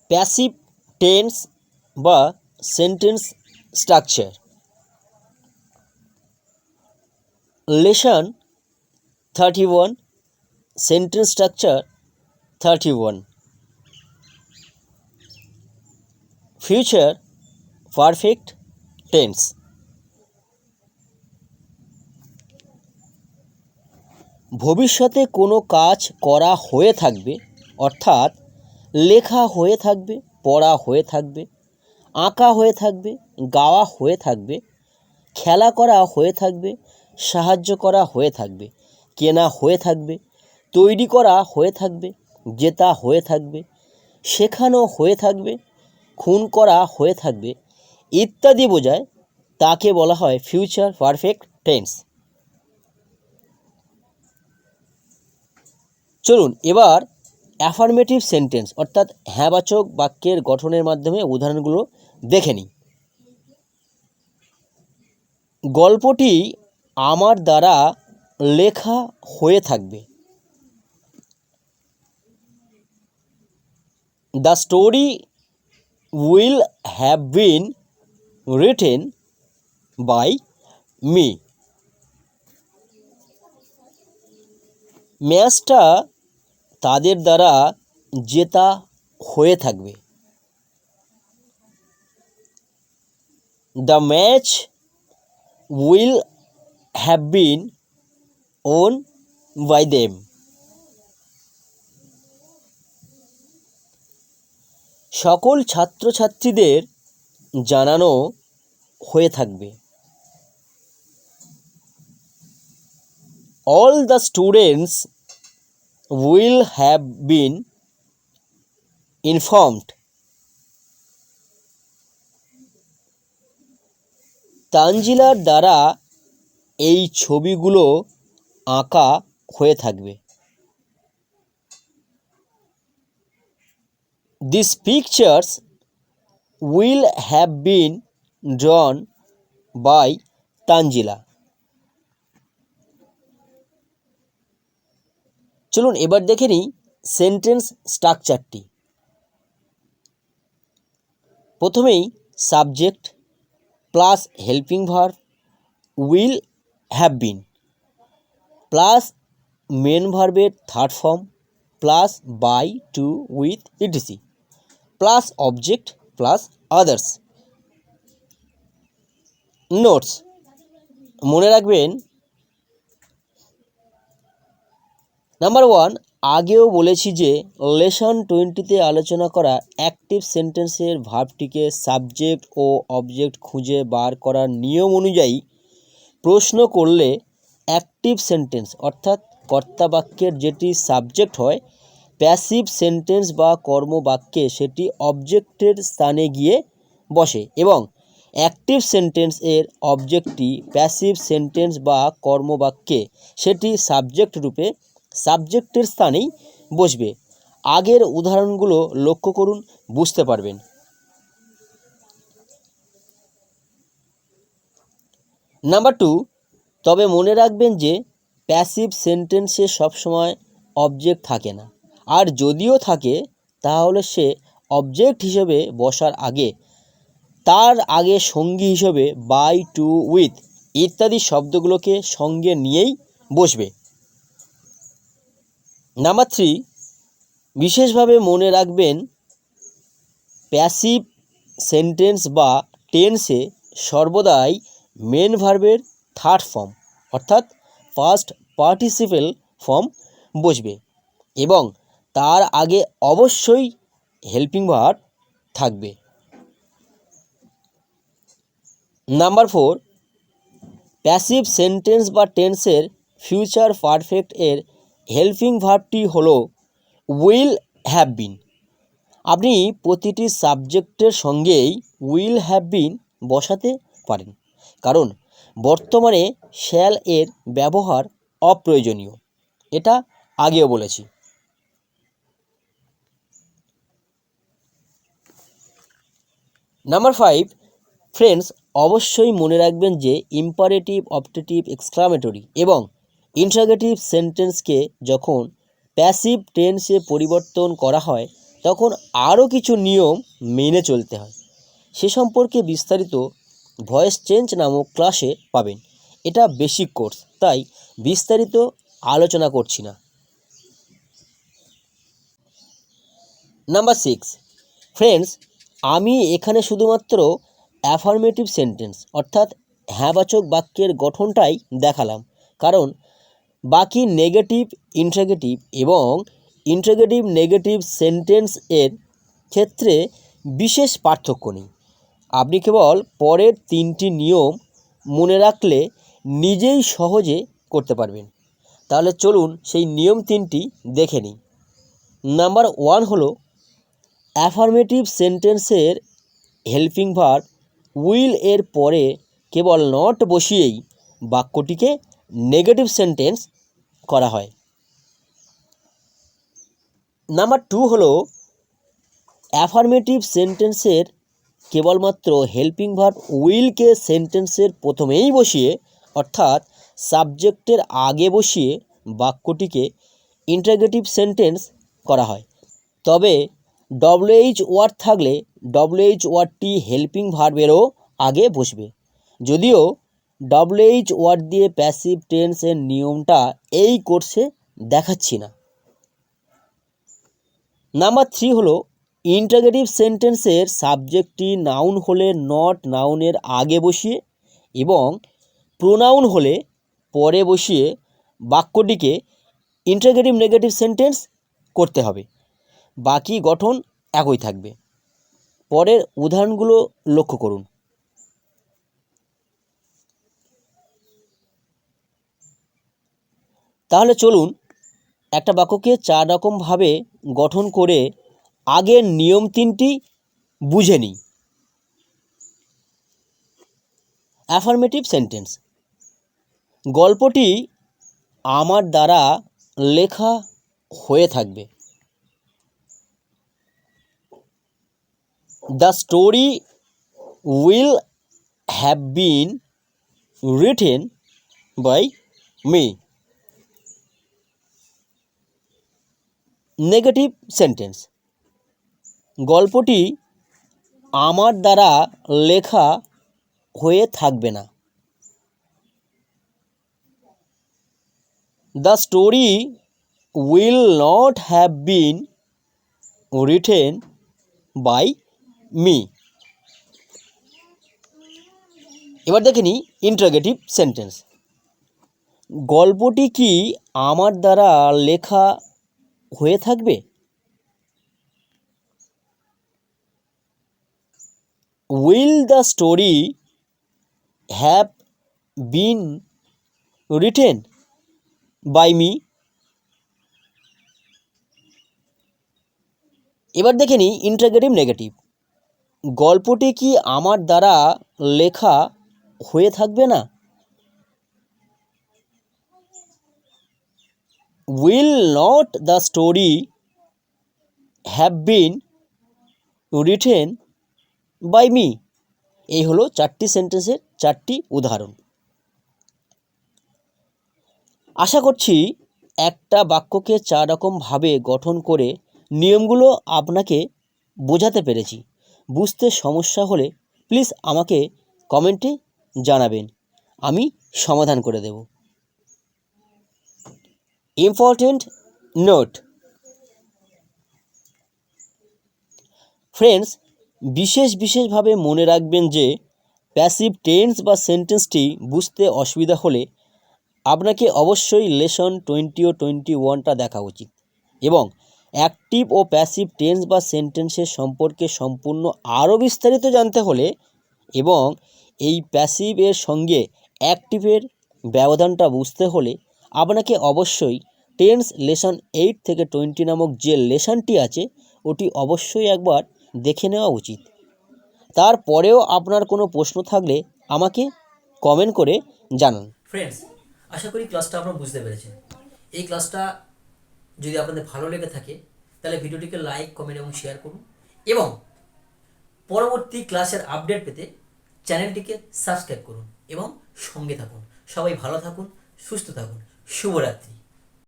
Passive tense বা sentence structure. Lesson 31 sentence structure 31 future perfect tense. ভবিষ্যতে কোনো কাজ করা হয়ে থাকবে, অর্থাৎ লেখা হয়ে থাকবে, পড়া হয়ে থাকবে, আঁকা হয়ে থাকবে, গাওয়া হয়ে থাকবে, খেলা করা হয়ে থাকবে, সাহায্য করা হয়ে থাকবে, কেনা হয়ে থাকবে, তৈরি করা হয়ে থাকবে, জেতা হয়ে থাকবে, শেখানো হয়ে থাকবে, খুন করা হয়ে থাকবে ইত্যাদি বোঝায়, তাকে বলা হয় ফিউচার পারফেক্ট টেন্স। চলুন এবার অ্যাফার্মেটিভ সেন্টেন্স অর্থাৎ হ্যাঁবাচক বাক্যের গঠনের মাধ্যমে উদাহরণগুলো দেখে নিই। গল্পটি আমার দ্বারা লেখা হয়ে থাকবে। The story will have been written by me. ম্যাচটা তাদের দ্বারা জেতা হয়ে থাকবে। The match will have been won by them. সকল ছাত্রছাত্রীদের জানানো হয়ে থাকবে। All the students will have been informed. তানজিলার দ্বারা এই ছবিগুলো আঁকা হয়ে থাকবে। These pictures will have been drawn by Tanzila. চলুন এবার দেখে নিই সেন্টেন্স স্ট্রাকচারটি। প্রথমেই subject plus helping verb will have been plus main ভার্বের third form plus by to with etc plus object plus others. Notes মনে রাখবেন, নাম্বার 1, আগেও বলেছি যে লেসন 20-তে আলোচনা করা অ্যাক্টিভ সেন্টেন্সের ভার্বটিকে সাবজেক্ট ও অবজেক্ট খুঁজে বার করার নিয়ম অনুযায়ী প্রশ্ন করলে অ্যাক্টিভ সেন্টেন্স অর্থাৎ কর্তা বাক্যের যেটি সাবজেক্ট হয়, প্যাসিভ সেন্টেন্স বা কর্মবাক্যে সেটি অবজেক্টের স্থানে গিয়ে বসে এবং অ্যাক্টিভ সেন্টেন্স এর অবজেক্টটি প্যাসিভ সেন্টেন্স বা কর্মবাক্যে সেটি সাবজেক্ট রূপে সাবজেক্টের স্থানেই বসবে। আগের উদাহরণগুলো লক্ষ্য করুন, বুঝতে পারবেন। নাম্বার 2, তবে মনে রাখবেন যে প্যাসিভ সেন্টেন্সে সবসময় অবজেক্ট থাকে না, আর যদিও থাকে তাহলে সে অবজেক্ট হিসেবে বসার আগে তার আগে সঙ্গী হিসেবে বাই, টু, উইথ ইত্যাদি শব্দগুলোকে সঙ্গে নিয়েই বসবে। নাম্বার 3, বিশেষভাবে মনে রাখবেন প্যাসিভ সেন্টেন্স বা টেন্সে সর্বদাই মেন ভার্বের থার্ড ফর্ম অর্থাৎ ফার্স্ট পার্টিসিপেল ফর্ম বসবে এবং তার আগে অবশ্যই হেল্পিং ভার্ব থাকবে। নাম্বার 4, প্যাসিভ সেন্টেন্স বা টেন্সের ফিউচার পারফেক্ট এর হেল্পিং ভার্বটি হলো উইল হ্যাভ বিন। আপনি প্রতিটি সাবজেক্টের সঙ্গেই উইল হ্যাভ বিন বসাতে পারেন, কারণ বর্তমানে শ্যাল এর ব্যবহার অপ্রয়োজনীয়, এটা আগেও বলেছি। নাম্বার 5, ফ্রেন্ডস অবশ্যই মনে রাখবেন যে ইম্পারেটিভ, অপটেটিভ, এক্সক্লামেটরি এবং ইন্টারোগেটিভ সেন্টেন্সকে যখন প্যাসিভ টেন্সে পরিবর্তন করা হয় তখন আরও কিছু নিয়ম মেনে চলতে হয়। সে সম্পর্কে বিস্তারিত ভয়েস চেঞ্জ নামক ক্লাসে পাবেন। এটা বেসিক কোর্স, তাই বিস্তারিত আলোচনা করছি না। নাম্বার 6, ফ্রেন্ডস, আমি এখানে শুধুমাত্র অ্যাফার্মেটিভ সেন্টেন্স অর্থাৎ হ্যাঁবাচক বাক্যের গঠনটাই দেখালাম, কারণ বাকি নেগেটিভ, ইন্টারোগেটিভ এবং ইন্টারোগেটিভ নেগেটিভ সেন্টেন্স এর ক্ষেত্রে বিশেষ পার্থক্য নেই। আপনি কেবল পরের 3টি নিয়ম মনে রাখলে নিজেই সহজে করতে পারবেন। তাহলে চলুন সেই নিয়ম 3টি দেখে নিই। নাম্বার 1 হলো অ্যাফার্মেটিভ সেন্টেন্সের হেল্পিং ভার্ব উইল এর পরে কেবল নট বসিয়েই বাক্যটিকে নেগেটিভ সেন্টেন্স করা হয়। নাম্বার 2 হলো অ্যাফার্মেটিভ সেন্টেন্সের কেবলমাত্র হেল্পিং ভার্ব উইলকে সেন্টেন্সের প্রথমেই বসিয়ে অর্থাৎ সাবজেক্টের আগে বসিয়ে বাক্যটিকে ইন্টারোগেটিভ সেন্টেন্স করা হয়। তবে ডব্লিউএইচ ওয়ার্ড থাকলে ডব্লিউএইচ ওয়ার্ডটি হেল্পিং ভার্বেরও আগে বসবে, যদিও ডব্লিউএইচ ওয়ার্ড দিয়ে প্যাসিভ টেন্সের নিয়মটা এই কোর্সে দেখাচ্ছি না। নাম্বার 3 হলো ইন্টারোগেটিভ সেন্টেন্সের সাবজেক্টটি নাউন হলে নট নাউনের আগে বসিয়ে এবং প্রোনাউন হলে পরে বসিয়ে বাক্যটিকে ইন্টারোগেটিভ নেগেটিভ সেন্টেন্স করতে হবে। বাকি গঠন একই থাকবে। পরের উদাহরণগুলো লক্ষ্য করুন। তাহলে চলুন একটা বাক্যকে 4 রকমভাবে গঠন করে আগের নিয়ম 3টি বুঝে নিই। অ্যাফার্মেটিভ সেন্টেন্স: গল্পটি আমার দ্বারা লেখা হয়ে থাকবে। The story will have been written by me. Negative sentence: গল্পটি আমার দ্বারা লেখা হয়ে থাকবে না। The story will not have been written by me. এবার দেখে নিই ইন্টারোগেটিভ সেন্টেন্স। গল্পটি কি আমার দ্বারা লেখা হয়ে থাকবে? Will the story have been written by me. এবার দেখে নিই ইন্টারোগেটিভ নেগেটিভ। গল্পটি কি আমার দ্বারা লেখা হয়ে থাকবে না? Will not the story have been written by me. এই হলো 4টি সেন্টেন্সের 4টি উদাহরণ। আশা করছি একটা বাক্যকে 4 রকমভাবে গঠন করে নিয়মগুলো আপনাকে বোঝাতে পেরেছি। বুঝতে সমস্যা হলে প্লিজ আমাকে কমেন্টে জানাবেন, আমি সমাধান করে দেব। ইম্পর্টেন্ট নোট: ফ্রেন্ডস, বিশেষভাবে মনে রাখবেন যে প্যাসিভ টেন্স বা সেন্টেন্সটি বুঝতে অসুবিধা হলে আপনাকে অবশ্যই লেসন 20 ও 21টা দেখা উচিত এবং অ্যাক্টিভ ও প্যাসিভ টেন্স বা সেন্টেন্সের সম্পর্কে সম্পূর্ণ আরও বিস্তারিত জানতে হলে এবং এই প্যাসিভ এর সঙ্গে অ্যাক্টিভের ব্যবধানটা বুঝতে হলে আপনাকে অবশ্যই টেন্স লেসন 8 থেকে 20 নামক যে লেসনটি আছে ওটি অবশ্যই একবার দেখে নেওয়া উচিত। তারপরেও আপনার কোনো প্রশ্ন থাকলে আমাকে কমেন্ট করে জানান। ফ্রেন্ডস, আশা করি ক্লাসটা আপনারা বুঝতে পেরেছেন। এই ক্লাসটা যদি আপনাদের ভালো লেগে থাকে তাহলে ভিডিওটিকে লাইক, কমেন্ট এবং শেয়ার করুন এবং পরবর্তী ক্লাসের আপডেট পেতে চ্যানেলটিকে সাবস্ক্রাইব করুন এবং সঙ্গে থাকুন। সবাই ভালো থাকুন, সুস্থ থাকুন। শুভরাত্রি।